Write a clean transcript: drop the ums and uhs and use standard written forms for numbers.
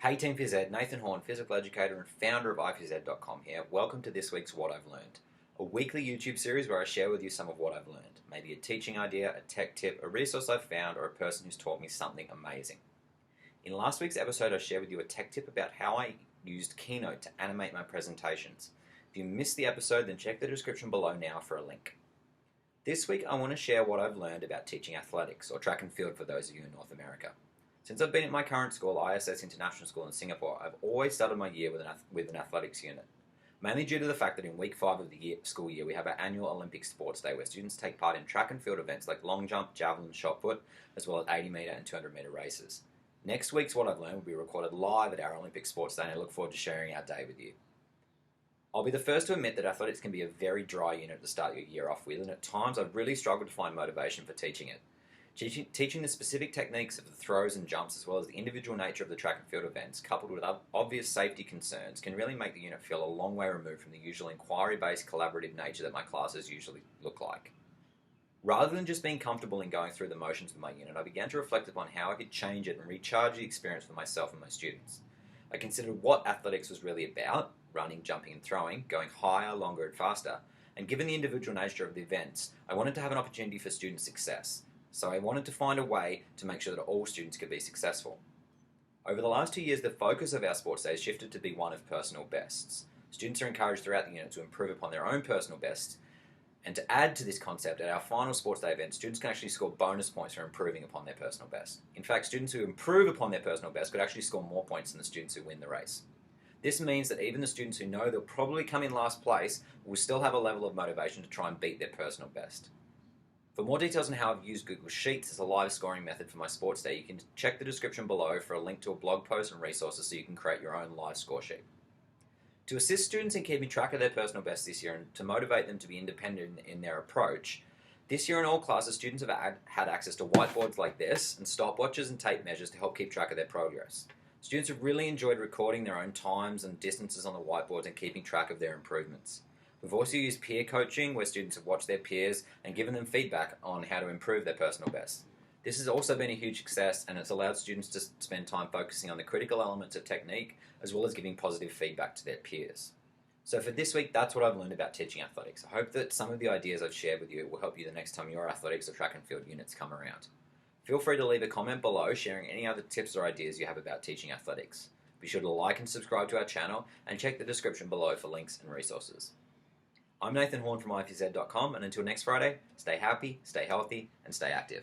Hey Team Phys-Ed, Nathan Horn, physical educator and founder of iPhys-Ed.com here. Welcome to this week's What I've Learned, a weekly YouTube series where I share with you some of what I've learned. Maybe a teaching idea, a tech tip, a resource I've found, or a person who's taught me something amazing. In last week's episode, I shared with you a tech tip about how I used Keynote to animate my presentations. If you missed the episode, then check the description below now for a link. This week, I want to share what I've learned about teaching athletics, or track and field for those of you in North America. Since I've been at my current school, ISS International School in Singapore, I've always started my year with an athletics unit. Mainly due to the fact that in week 5 of the school year, we have our annual Olympic Sports Day where students take part in track and field events like long jump, javelin, shot put, as well as 80 metre and 200 metre races. Next week's What I've Learned will be recorded live at our Olympic Sports Day, and I look forward to sharing our day with you. I'll be the first to admit that athletics can be a very dry unit to start your year off with, and at times I've really struggled to find motivation for teaching it. Teaching the specific techniques of the throws and jumps, as well as the individual nature of the track and field events, coupled with obvious safety concerns, can really make the unit feel a long way removed from the usual inquiry-based collaborative nature that my classes usually look like. Rather than just being comfortable in going through the motions with my unit, I began to reflect upon how I could change it and recharge the experience for myself and my students. I considered what athletics was really about: running, jumping and throwing, going higher, longer and faster, and given the individual nature of the events, I wanted to have an opportunity for student success. So I wanted to find a way to make sure that all students could be successful. Over the last 2 years, the focus of our sports day has shifted to be one of personal bests. Students are encouraged throughout the unit to improve upon their own personal bests, and to add to this concept, at our final sports day event, students can actually score bonus points for improving upon their personal best. In fact, students who improve upon their personal best could actually score more points than the students who win the race. This means that even the students who know they'll probably come in last place will still have a level of motivation to try and beat their personal best. For more details on how I've used Google Sheets as a live scoring method for my sports day, you can check the description below for a link to a blog post and resources so you can create your own live score sheet. To assist students in keeping track of their personal best this year and to motivate them to be independent in their approach, this year in all classes, students have had access to whiteboards like this and stopwatches and tape measures to help keep track of their progress. Students have really enjoyed recording their own times and distances on the whiteboards and keeping track of their improvements. We've also used peer coaching, where students have watched their peers and given them feedback on how to improve their personal best. This has also been a huge success, and it's allowed students to spend time focusing on the critical elements of technique, as well as giving positive feedback to their peers. So for this week, that's what I've learned about teaching athletics. I hope that some of the ideas I've shared with you will help you the next time your athletics or track and field units come around. Feel free to leave a comment below sharing any other tips or ideas you have about teaching athletics. Be sure to like and subscribe to our channel, and check the description below for links and resources. I'm Nathan Horn from iPhys-Ed.com, and until next Friday, stay happy, stay healthy, and stay active.